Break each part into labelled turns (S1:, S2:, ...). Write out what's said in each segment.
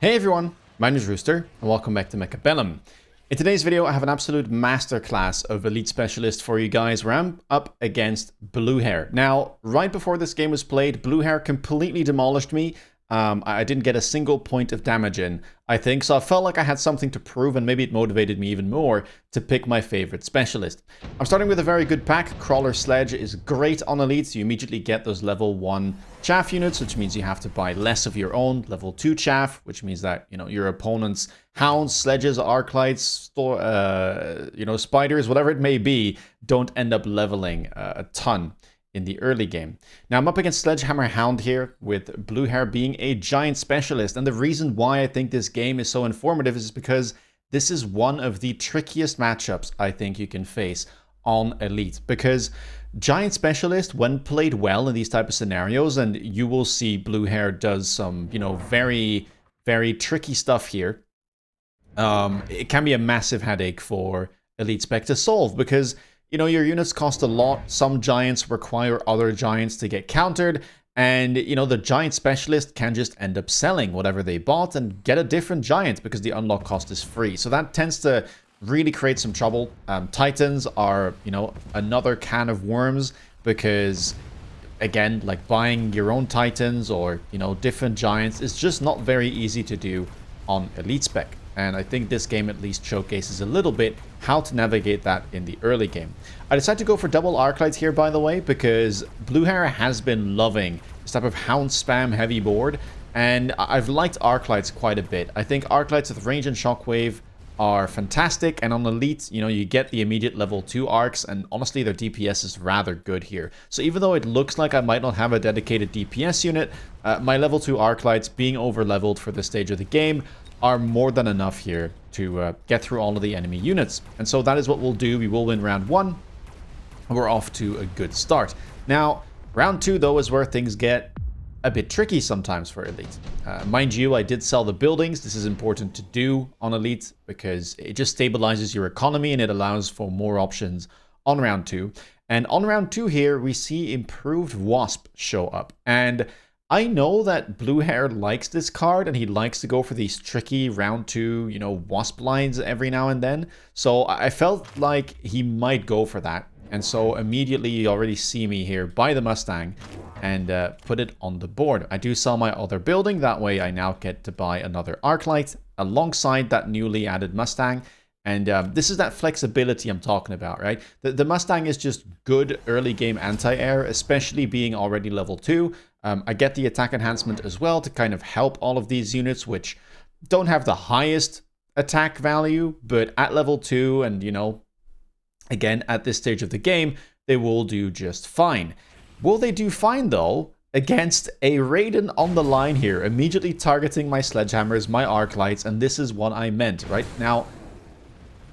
S1: Hey everyone, my name is Rooster, and welcome back to Mechabellum. In today's video, I have an absolute masterclass of Elite Specialist for you guys, where I'm up against Blue Hair. Now, right before this game was played, Blue Hair completely demolished me. I didn't get a single point of damage in, I think, so I felt like I had something to prove, and maybe it motivated me even more to pick my favorite specialist. I'm starting with a very good pack. Crawler Sledge is great on Elite, so you immediately get those level 1 chaff units, which means you have to buy less of your own. Level 2 chaff, which means that, your opponent's hounds, sledges, arclights, spiders, whatever it may be, don't end up leveling a ton in the early game. Now I'm up against Sledgehammer Hound here, with Blue Hair being a giant specialist, and the reason why I think this game is so informative is because this is one of the trickiest matchups I think you can face on Elite, because giant specialist, when played well in these type of scenarios, and you will see Blue Hair does some, very, very tricky stuff here, it can be a massive headache for Elite Spec to solve, because your units cost a lot. Some giants require other giants to get countered. And, the giant specialist can just end up selling whatever they bought and get a different giant because the unlock cost is free. So that tends to really create some trouble. Titans are, another can of worms because, again, like buying your own Titans or, different giants is just not very easy to do on Elite Spec. And I think this game at least showcases a little bit how to navigate that in the early game. I decided to go for double Arclights here, by the way, because Blue Hair has been loving this type of Hound spam heavy board, and I've liked Arclights quite a bit. I think Arclights with range and shockwave are fantastic, and on Elite, you get the immediate level 2 arcs, and honestly their DPS is rather good here. So even though it looks like I might not have a dedicated DPS unit, my level 2 Arclights being over leveled for this stage of the game are more than enough here to get through all of the enemy units. And so that is what we'll do. We will win round 1, and we're off to a good start. Now, round 2, though, is where things get a bit tricky sometimes for Elite. Mind you, I did sell the buildings. This is important to do on Elite because it just stabilizes your economy and it allows for more options on round 2. And on round 2 here, we see improved Wasp show up. And I know that Blue Hair likes this card and he likes to go for these tricky round 2, Wasp lines every now and then. So I felt like he might go for that. And so immediately you already see me here buy the Mustang and put it on the board. I do sell my other building. That way I now get to buy another Arclight alongside that newly added Mustang. And this is that flexibility I'm talking about, right? The Mustang is just good early game anti-air, especially being already level 2. I get the attack enhancement as well to kind of help all of these units, which don't have the highest attack value, but at level 2 and, again, at this stage of the game, they will do just fine. Will they do fine, though, against a Raiden on the line here, immediately targeting my Sledgehammers, my Arclights, and this is what I meant, right? Now,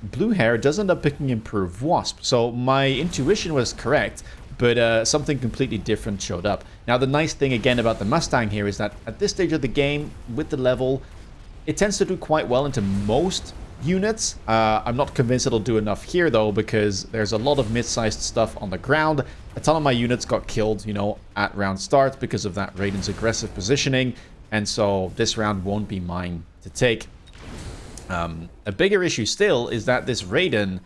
S1: Blue Hair does end up picking Improved Wasp, so my intuition was correct, but something completely different showed up. Now, the nice thing, again, about the Mustang here is that at this stage of the game, with the level, it tends to do quite well into most units. I'm not convinced it'll do enough here, though, because there's a lot of mid-sized stuff on the ground. A ton of my units got killed, at round start because of that Raiden's aggressive positioning, and so this round won't be mine to take. A bigger issue still is that this Raiden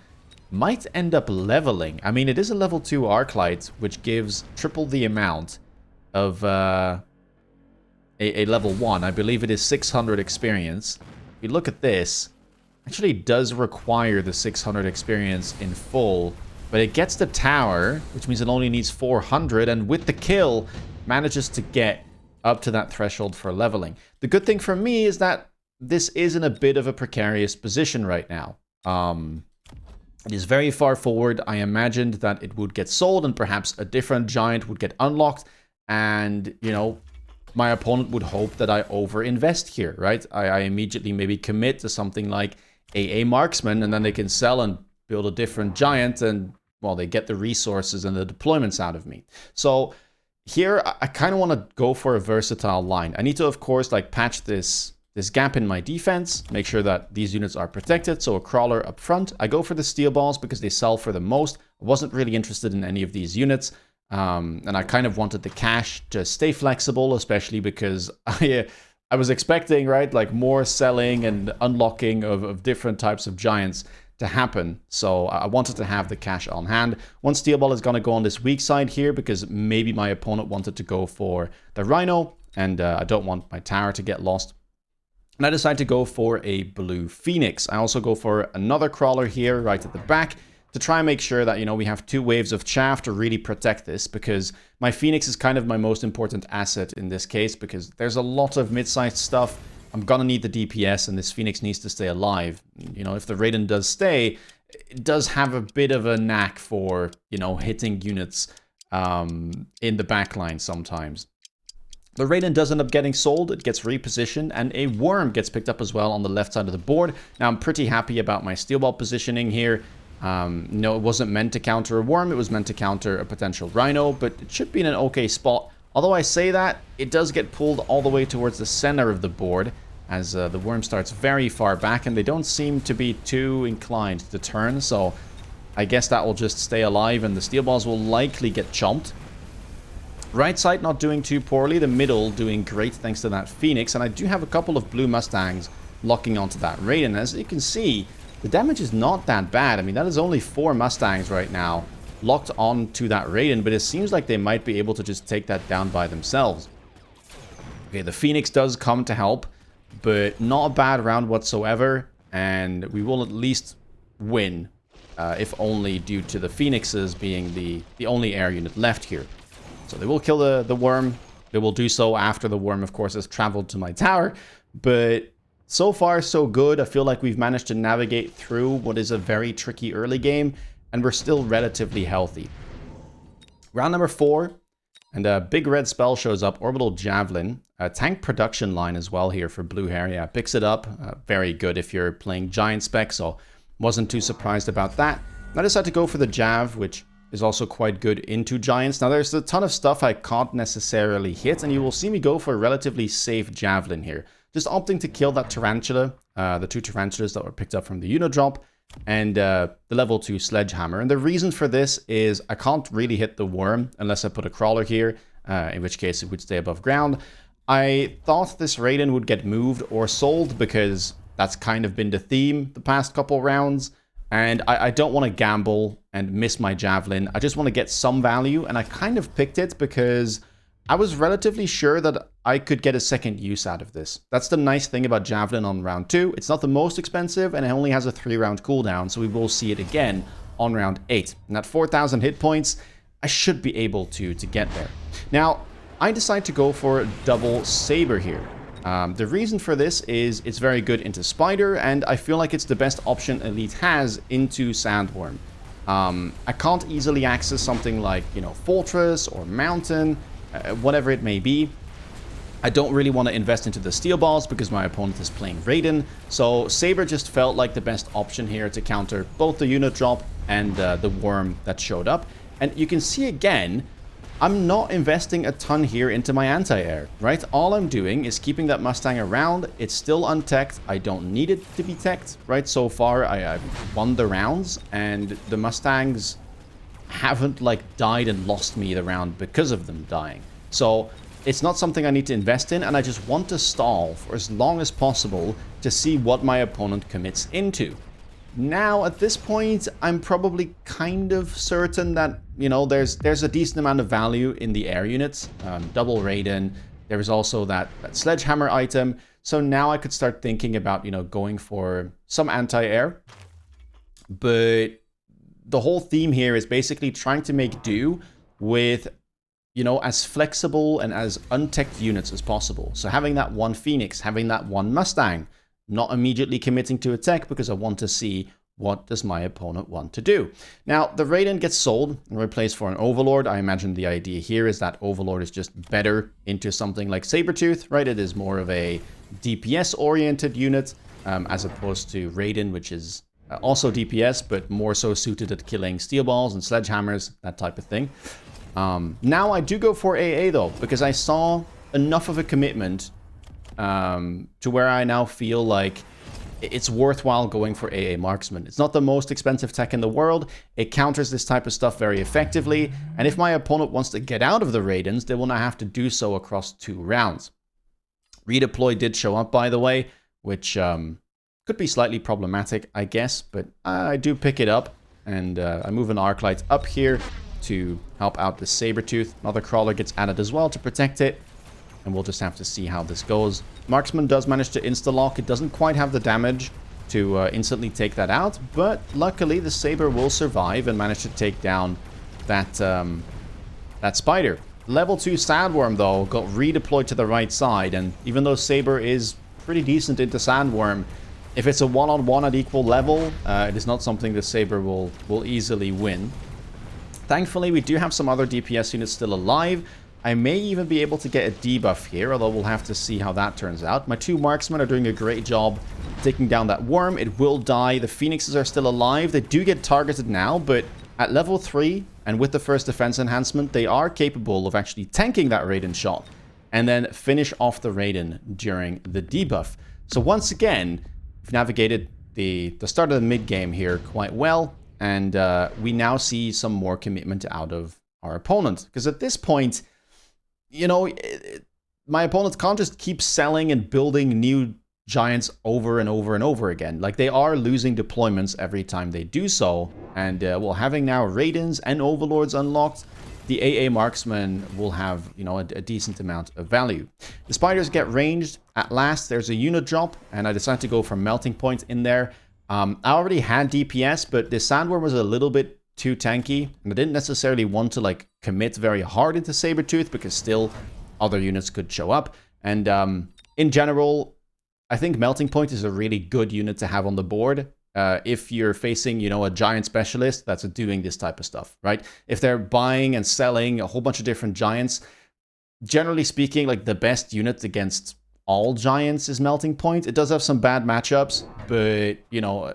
S1: might end up leveling. I mean, it is a level 2 Arclight, which gives triple the amount of a level 1. I believe it is 600 experience. If you look at this, actually does require the 600 experience in full, but it gets the tower, which means it only needs 400, and with the kill, manages to get up to that threshold for leveling. The good thing for me is that this is in a bit of a precarious position right now. It is very far forward. I imagined that it would get sold and perhaps a different giant would get unlocked. And, my opponent would hope that I over-invest here, right? I immediately maybe commit to something like a marksman, and then they can sell and build a different giant, and, well, they get the resources and the deployments out of me. So here, I kind of want to go for a versatile line. I need to, of course, patch this gap in my defense, make sure that these units are protected, so a crawler up front. I go for the steel balls because they sell for the most. I wasn't really interested in any of these units. And I kind of wanted the cash to stay flexible, especially because I was expecting, right, like more selling and unlocking of different types of giants to happen. So I wanted to have the cash on hand. One steel ball is going to go on this weak side here because maybe my opponent wanted to go for the rhino, and I don't want my tower to get lost. And I decide to go for a blue phoenix. I also go for another crawler here right at the back to try and make sure that, you know, we have 2 waves of chaff to really protect this, because my phoenix is kind of my most important asset in this case, because there's a lot of mid-sized stuff. I'm gonna need the DPS, and this phoenix needs to stay alive. You know, if the Raiden does stay, it does have a bit of a knack for, you know, hitting units in the backline sometimes. The Raiden does end up getting sold, it gets repositioned, and a worm gets picked up as well on the left side of the board. Now, I'm pretty happy about my steel ball positioning here. No, it wasn't meant to counter a worm, it was meant to counter a potential rhino, but it should be in an okay spot. Although I say that, it does get pulled all the way towards the center of the board, as the worm starts very far back, and they don't seem to be too inclined to turn, so I guess that will just stay alive, and the steel balls will likely get chomped. Right side not doing too poorly, the middle doing great thanks to that Phoenix, and I do have a couple of blue Mustangs locking onto that Raiden. As you can see, the damage is not that bad. I mean, that is only 4 Mustangs right now locked onto that Raiden, but it seems like they might be able to just take that down by themselves. Okay, the Phoenix does come to help, but not a bad round whatsoever, and we will at least win, if only due to the Phoenixes being the only air unit left here. So they will kill the worm. They will do so after the worm, of course, has traveled to my tower. But so far, so good. I feel like we've managed to navigate through what is a very tricky early game, and we're still relatively healthy. Round number 4, and a big red spell shows up, Orbital Javelin. A tank production line as well here for blue hair. Yeah, picks it up. Very good if you're playing giant spec, so wasn't too surprised about that. I decided to go for the Jav, which is also quite good into giants. Now, there's a ton of stuff I can't necessarily hit, and you will see me go for a relatively safe javelin here. Just opting to kill that tarantula, the 2 tarantulas that were picked up from the unit drop, and the level 2 sledgehammer. And the reason for this is I can't really hit the worm unless I put a crawler here, in which case it would stay above ground. I thought this Raiden would get moved or sold because that's kind of been the theme the past couple rounds. And I don't want to gamble and miss my javelin. I just want to get some value, and I kind of picked it because I was relatively sure that I could get a second use out of this. That's the nice thing about javelin on round 2. It's not the most expensive, and it only has a 3-round cooldown, so we will see it again on round 8. And at 4,000 hit points, I should be able to get there. Now, I decide to go for double saber here. The reason for this is it's very good into Spider, and I feel like it's the best option Elite has into Sandworm. I can't easily access something like, you know, Fortress or Mountain, whatever it may be. I don't really want to invest into the steel balls because my opponent is playing Raiden, so Saber just felt like the best option here to counter both the unit drop and the worm that showed up. And you can see again, I'm not investing a ton here into my anti-air, right? All I'm doing is keeping that Mustang around. It's still unteched. I don't need it to be teched, right? So far, I've won the rounds, and the Mustangs haven't, like, died and lost me the round because of them dying. So it's not something I need to invest in, and I just want to stall for as long as possible to see what my opponent commits into. Now, at this point, I'm probably kind of certain that, you know, there's a decent amount of value in the air units. Double Raiden. There is also that sledgehammer item. So now I could start thinking about, you know, going for some anti-air. But the whole theme here is basically trying to make do with, you know, as flexible and as untechted units as possible. So having that one Phoenix, having that one Mustang, not immediately committing to attack because I want to see what does my opponent want to do. Now, the Raiden gets sold and replaced for an Overlord. I imagine the idea here is that Overlord is just better into something like Sabretooth, right? It is more of a DPS-oriented unit as opposed to Raiden, which is also DPS, but more so suited at killing steel balls and sledgehammers, that type of thing. Now, I do go for AA, though, because I saw enough of a commitment to where I now feel like it's worthwhile going for AA Marksman. It's not the most expensive tech in the world. It counters this type of stuff very effectively. And if my opponent wants to get out of the Raidens, they will now have to do so across 2 rounds. Redeploy did show up, by the way, which could be slightly problematic, I guess, but I do pick it up, and I move an Arclight up here to help out the Sabertooth. Another Crawler gets added as well to protect it, and we'll just have to see how this goes. Marksman does manage to insta-lock. It doesn't quite have the damage to instantly take that out, but luckily the Saber will survive and manage to take down that, that Spider. Level 2 Sandworm, though, got redeployed to the right side, and even though Saber is pretty decent into Sandworm, if it's a one-on-one at equal level, it is not something the Saber will easily win. Thankfully, we do have some other DPS units still alive. I may even be able to get a debuff here, although we'll have to see how that turns out. My 2 marksmen are doing a great job taking down that worm. It will die. The Phoenixes are still alive. They do get targeted now, but at level 3, and with the first defense enhancement, they are capable of actually tanking that Raiden shot and then finish off the Raiden during the debuff. So once again, we've navigated the start of the mid-game here quite well, and we now see some more commitment out of our opponent. Because at this point, you know, my opponents can't just keep selling and building new giants over and over and over again. Like, they are losing deployments every time they do so. And, well, having now Raidens and Overlords unlocked, the AA Marksman will have, you know, a decent amount of value. The Spiders get ranged. At last, there's a unit drop, and I decided to go for Melting Point in there. I already had DPS, but the Sandworm was a little bit too tanky, and I didn't necessarily want to, like, commit very hard into Sabertooth, because still other units could show up. And in general, I think Melting Point is a really good unit to have on the board. If you're facing, you know, a giant specialist that's doing this type of stuff, right? If they're buying and selling a whole bunch of different giants, generally speaking, like, the best unit against all giants is Melting Point. It does have some bad matchups, but, you know,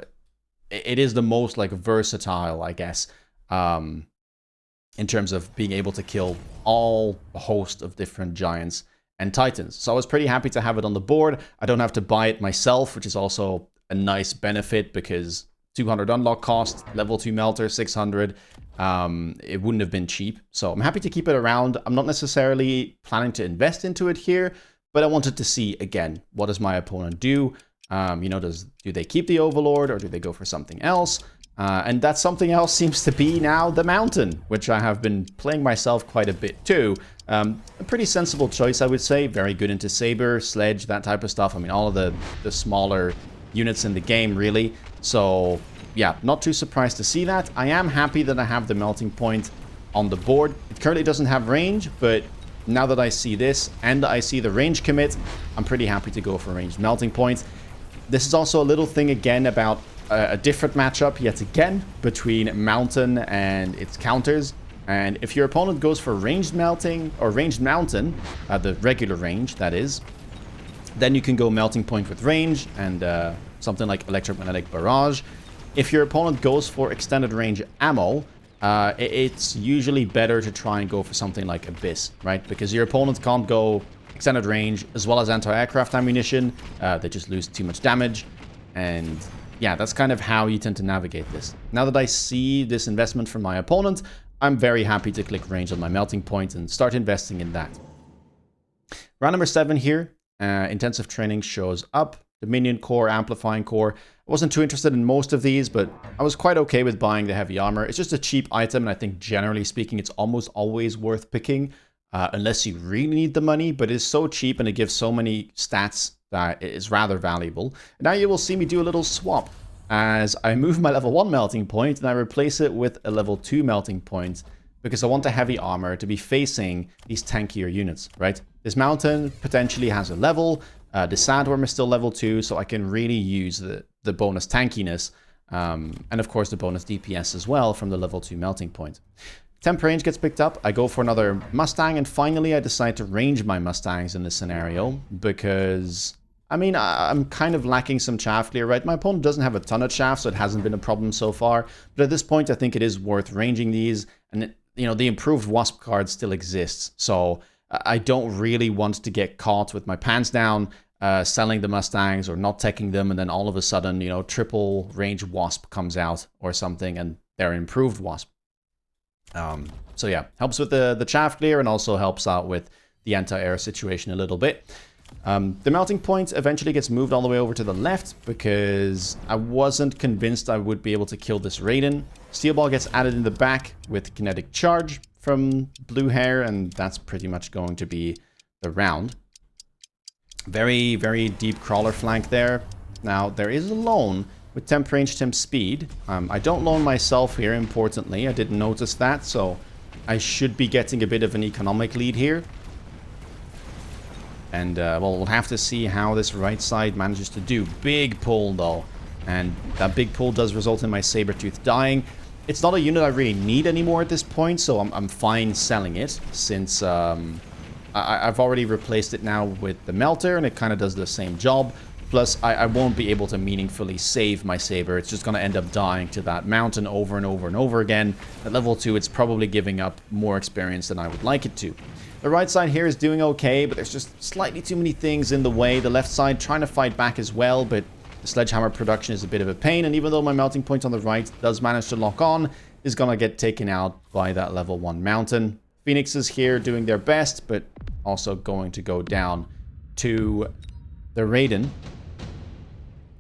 S1: it is the most, like, versatile, I guess, in terms of being able to kill all a host of different giants and titans. So I was pretty happy to have it on the board. I don't have to buy it myself, which is also a nice benefit, because 200 unlock cost, level 2 melter, 600. It wouldn't have been cheap. So I'm happy to keep it around. I'm not necessarily planning to invest into it here, but I wanted to see, again, what does my opponent do? You know, do they keep the Overlord, or do they go for something else? And that something else seems to be now the Mountain, which I have been playing myself quite a bit too. A pretty sensible choice, I would say. Very good into Saber, Sledge, that type of stuff. I mean, all of the smaller units in the game, really. So, yeah, not too surprised to see that. I am happy that I have the Melting Point on the board. It currently doesn't have range, but now that I see this and I see the range commit, I'm pretty happy to go for ranged Melting Point. This is also a little thing, again, about a different matchup, yet again, between Mountain and its counters. And if your opponent goes for ranged Melting, or ranged Mountain, the regular range, that is, then you can go Melting Point with range and something like Electromagnetic Barrage. If your opponent goes for extended range ammo, it's usually better to try and go for something like Abyss, right? Because your opponent can't go extended range as well as anti-aircraft ammunition. They just lose too much damage. And yeah, that's kind of how you tend to navigate this. Now that I see this investment from my opponent, I'm very happy to click range on my Melting Point and start investing in that. Round number 7 here. Intensive training shows up. Dominion core, amplifying core. I wasn't too interested in most of these, but I was quite okay with buying the heavy armor. It's just a cheap item, and I think generally speaking, it's almost always worth picking, unless you really need the money, but it's so cheap and it gives so many stats that it is rather valuable. Now you will see me do a little swap as I move my level 1 melting point and I replace it with a level 2 melting point, because I want the heavy armor to be facing these tankier units, right? This mountain potentially has a level. The Sandworm is still level 2, so I can really use the bonus tankiness, and of course the bonus DPS as well from the level 2 melting point. Temp range gets picked up. I go for another Mustang, and finally I decide to range my Mustangs in this scenario, because, I mean, I'm kind of lacking some chaff clear, right? My opponent doesn't have a ton of chaff, so it hasn't been a problem so far. But at this point, I think it is worth ranging these, and you know, the improved Wasp card still exists, so I don't really want to get caught with my pants down, selling the Mustangs or not teching them, and then all of a sudden, you know, triple range Wasp comes out or something, and they're improved Wasp. So yeah, helps with the chaff clear and also helps out with the anti-air situation a little bit. The melting point eventually gets moved all the way over to the left because I wasn't convinced I would be able to kill this Raiden. Steel Ball gets added in the back with kinetic charge from Blue Hair, and that's pretty much going to be the round. Very, very deep crawler flank there. Now, there is a lone with temp range, temp speed. I don't loan myself here, importantly. I didn't notice that, so I should be getting a bit of an economic lead here. And, well, we'll have to see how this right side manages to do. Big pull, though. And that big pull does result in my Sabertooth dying. It's not a unit I really need anymore at this point, so I'm fine selling it, since I've already replaced it now with the Melter, and it kind of does the same job. Plus, I won't be able to meaningfully save my Saber. It's just going to end up dying to that mountain over and over and over again. At level 2, it's probably giving up more experience than I would like it to. The right side here is doing okay, but there's just slightly too many things in the way. The left side trying to fight back as well, but the sledgehammer production is a bit of a pain. And even though my melting point on the right does manage to lock on, is going to get taken out by that level 1 mountain. Phoenix is here doing their best, but also going to go down to the Raiden.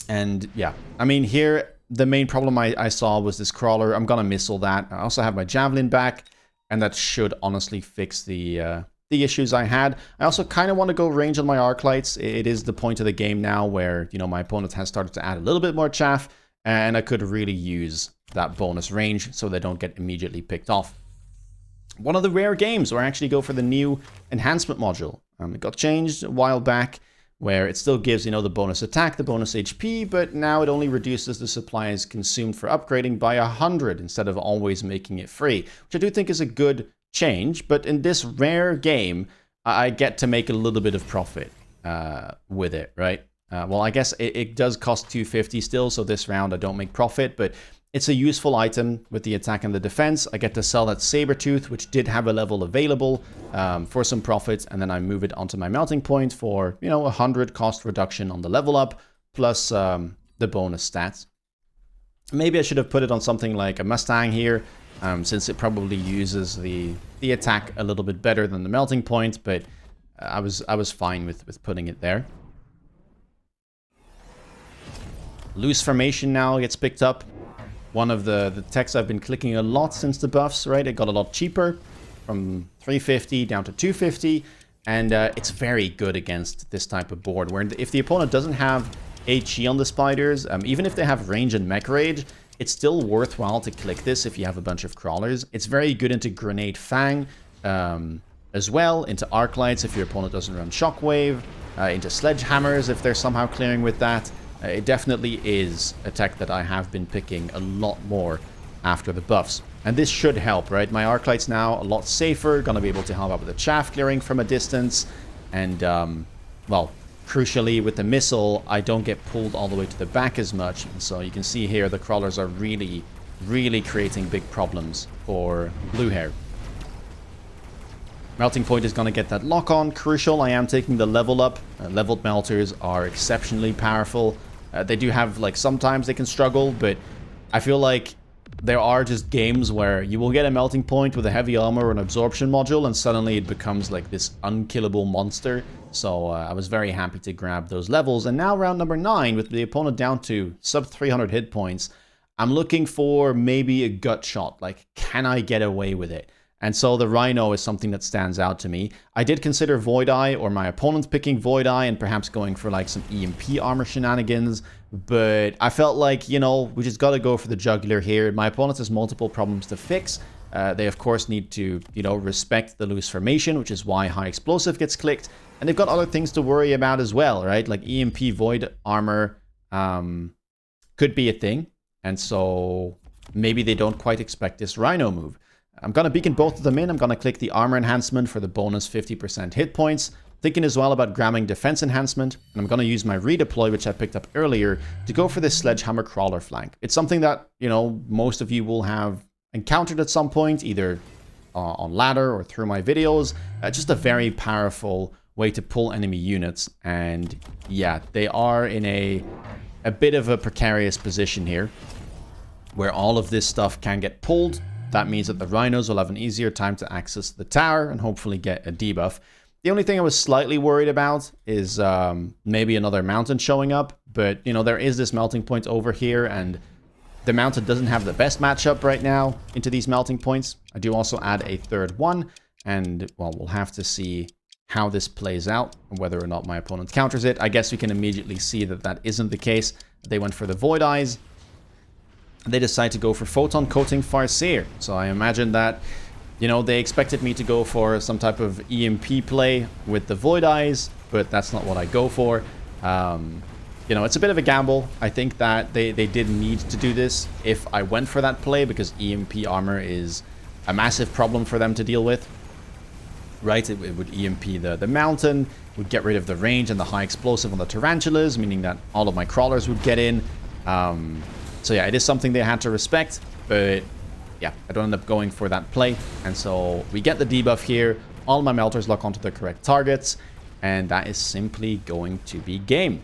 S1: And yeah, I mean, here, the main problem I saw was this crawler. I'm going to missile that. I also have my javelin back, and that should honestly fix the issues I had. I also kind of want to go range on my arc lights. It is the point of the game now where, you know, my opponent has started to add a little bit more chaff, and I could really use that bonus range so they don't get immediately picked off. One of the rare games where I actually go for the new enhancement module. It got changed a while back, where it still gives, you know, the bonus attack, the bonus HP, but now it only reduces the supplies consumed for upgrading by 100 instead of always making it free, which I do think is a good change. But in this rare game, I get to make a little bit of profit with it, right? Well, I guess it does cost 250 still, so this round I don't make profit, but it's a useful item with the attack and the defense. I get to sell that Sabertooth, which did have a level available, for some profit, and then I move it onto my melting point for, you know, 100 cost reduction on the level up, plus the bonus stats. Maybe I should have put it on something like a Mustang here, since it probably uses the attack a little bit better than the melting point, but I was fine with putting it there. Loose formation now gets picked up. One of the techs I've been clicking a lot since the buffs, right? It got a lot cheaper, from 350 down to 250, and it's very good against this type of board, where if the opponent doesn't have HE on the spiders, even if they have range and mech rage, it's still worthwhile to click this if you have a bunch of crawlers. It's very good into Grenade Fang as well, into Arc Lights if your opponent doesn't run Shockwave, into Sledgehammers if they're somehow clearing with that. It definitely is a tech that I have been picking a lot more after the buffs. And this should help, right? My Arc Light's now a lot safer, gonna be able to help out with the chaff clearing from a distance. And, well, crucially with the missile, I don't get pulled all the way to the back as much. And so you can see here the crawlers are really, really creating big problems for Blue Hair. Melting Point is going to get that lock on. Crucial, I am taking the level up. Leveled melters are exceptionally powerful. They do have, like, sometimes they can struggle, but I feel like there are just games where you will get a Melting Point with a heavy armor or an absorption module, and suddenly it becomes like this unkillable monster. So I was very happy to grab those levels. And now round number 9, with the opponent down to sub 300 hit points, I'm looking for maybe a gut shot. Like, can I get away with it? And so the Rhino is something that stands out to me. I did consider Void Eye, or my opponent picking Void Eye and perhaps going for like some EMP armor shenanigans, but I felt like, you know, we just got to go for the jugular here. My opponent has multiple problems to fix. They of course need to, you know, respect the loose formation, which is why High Explosive gets clicked, and they've got other things to worry about as well, right? Like EMP Void armor could be a thing, and so maybe they don't quite expect this Rhino move. I'm going to beacon both of them in. I'm going to click the armor enhancement for the bonus 50% hit points. Thinking as well about grabbing defense enhancement. And I'm going to use my redeploy, which I picked up earlier, to go for this Sledgehammer crawler flank. It's something that, you know, most of you will have encountered at some point, either on ladder or through my videos. Just a very powerful way to pull enemy units. And yeah, they are in a bit of a precarious position here, where all of this stuff can get pulled. That means that the Rhinos will have an easier time to access the tower and hopefully get a debuff. The only thing I was slightly worried about is maybe another mountain showing up. But, you know, there is this melting point over here, and the mountain doesn't have the best matchup right now into these melting points. I do also add a third one, and, well, we'll have to see how this plays out and whether or not my opponent counters it. I guess we can immediately see that that isn't the case. They went for the Void Eyes. They decide to go for Photon Coating Farseer. So I imagine that, you know, they expected me to go for some type of EMP play with the Void Eyes, but that's not what I go for. You know, it's a bit of a gamble. I think that they did need to do this if I went for that play, because EMP armor is a massive problem for them to deal with. Right? It would EMP the mountain, would get rid of the range and the high explosive on the tarantulas, meaning that all of my crawlers would get in. So yeah, it is something they had to respect, but yeah, I don't end up going for that play. And so we get the debuff here. All my melters lock onto the correct targets, and that is simply going to be game.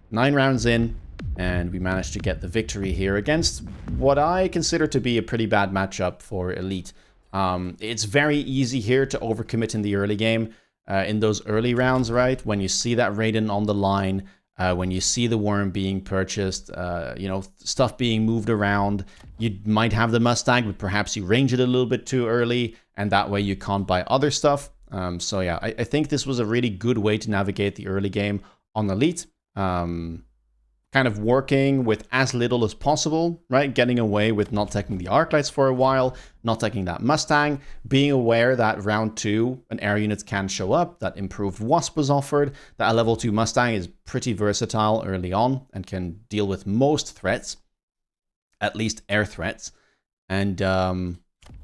S1: 9 rounds in, and we managed to get the victory here against what I consider to be a pretty bad matchup for Elite. It's very easy here to overcommit in the early game, in those early rounds, right? When you see that Raiden on the line, when you see the worm being purchased, you know, stuff being moved around, you might have the Mustang, but perhaps you range it a little bit too early, and that way you can't buy other stuff. So yeah, I think this was a really good way to navigate the early game on Elite. Kind of working with as little as possible, right? Getting away with not taking the arc lights for a while, not taking that Mustang, being aware that round 2, an air unit can show up, that improved Wasp was offered, that a level 2 Mustang is pretty versatile early on and can deal with most threats, at least air threats. And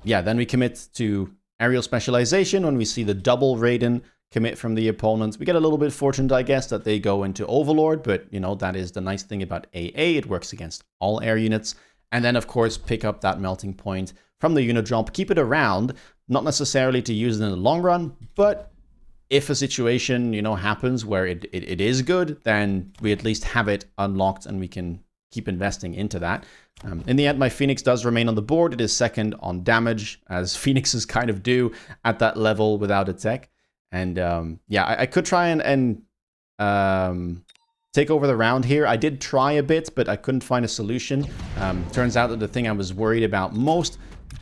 S1: yeah, then we commit to aerial specialization when we see the double Raiden commit from the opponents. We get a little bit fortunate, I guess, that they go into Overlord, but, you know, that is the nice thing about AA. It works against all air units. And then, of course, pick up that melting point from the unit drop, keep it around, not necessarily to use it in the long run, but if a situation, you know, happens where it is good, then we at least have it unlocked and we can keep investing into that. In the end, my Phoenix does remain on the board. It is second on damage, as Phoenixes kind of do at that level without a tech. And yeah, I could try and take over the round here. I did try a bit, but I couldn't find a solution. Turns out that the thing I was worried about most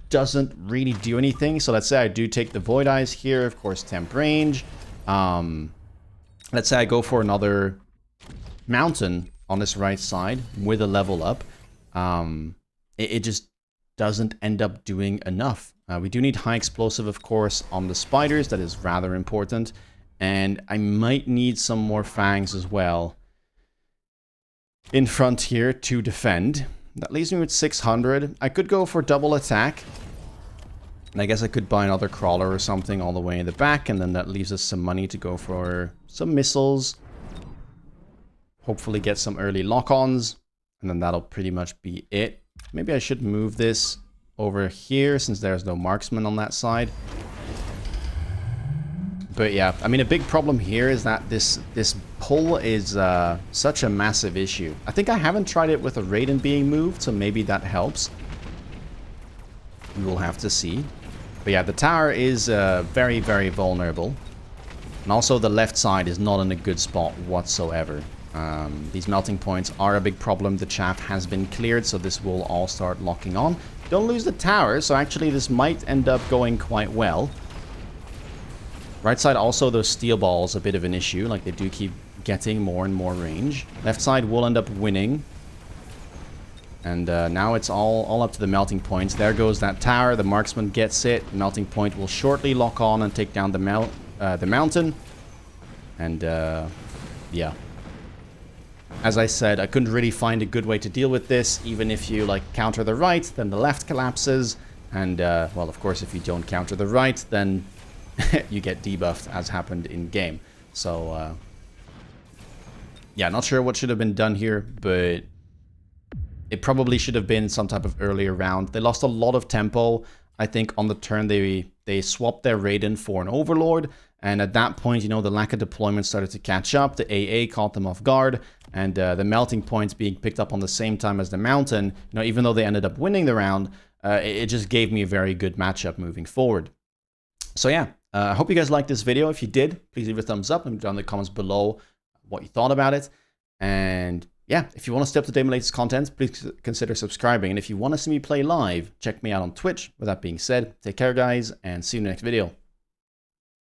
S1: doesn't really do anything. So let's say I do take the Void Eyes here, of course, temp range. Let's say I go for another mountain on this right side with a level up. It just doesn't end up doing enough. We do need high explosive, of course, on the spiders. That is rather important. And I might need some more fangs as well in front here to defend. That leaves me with 600. I could go for double attack. And I guess I could buy another crawler or something all the way in the back. And then that leaves us some money to go for some missiles. Hopefully get some early lock-ons. And then that'll pretty much be it. Maybe I should move this over here since there's no marksman on that side. But yeah, I mean, a big problem here is that this pull is such a massive issue. I think I haven't tried it with a Raiden being moved, so maybe that helps. We will have to see. But yeah, the tower is very, very vulnerable. And also the left side is not in a good spot whatsoever. These melting points are a big problem. The chaff has been cleared, so this will all start locking on. Don't lose the tower, so actually this might end up going quite well. Right side also, those steel balls, a bit of an issue. Like, they do keep getting more and more range. Left side will end up winning. And now it's all up to the melting points. There goes that tower. The marksman gets it. The melting point will shortly lock on and take down the mountain. And yeah. As I said, I couldn't really find a good way to deal with this. Even if you, like, counter the right, then the left collapses. And, well, of course, if you don't counter the right, then you get debuffed, as happened in game. So, yeah, not sure what should have been done here, but it probably should have been some type of earlier round. They lost a lot of tempo. I think on the turn they swapped their Raiden for an Overlord. And at that point, you know, the lack of deployment started to catch up. The AA caught them off guard. And the melting points being picked up on the same time as the mountain, you know, even though they ended up winning the round, it just gave me a very good matchup moving forward. So yeah, I hope you guys liked this video. If you did, please leave a thumbs up and down in the comments below what you thought about it. And yeah, if you want to stay up to date with latest content, please consider subscribing. And if you want to see me play live, check me out on Twitch. With that being said, take care, guys, and see you in the next video.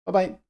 S1: Bye-bye.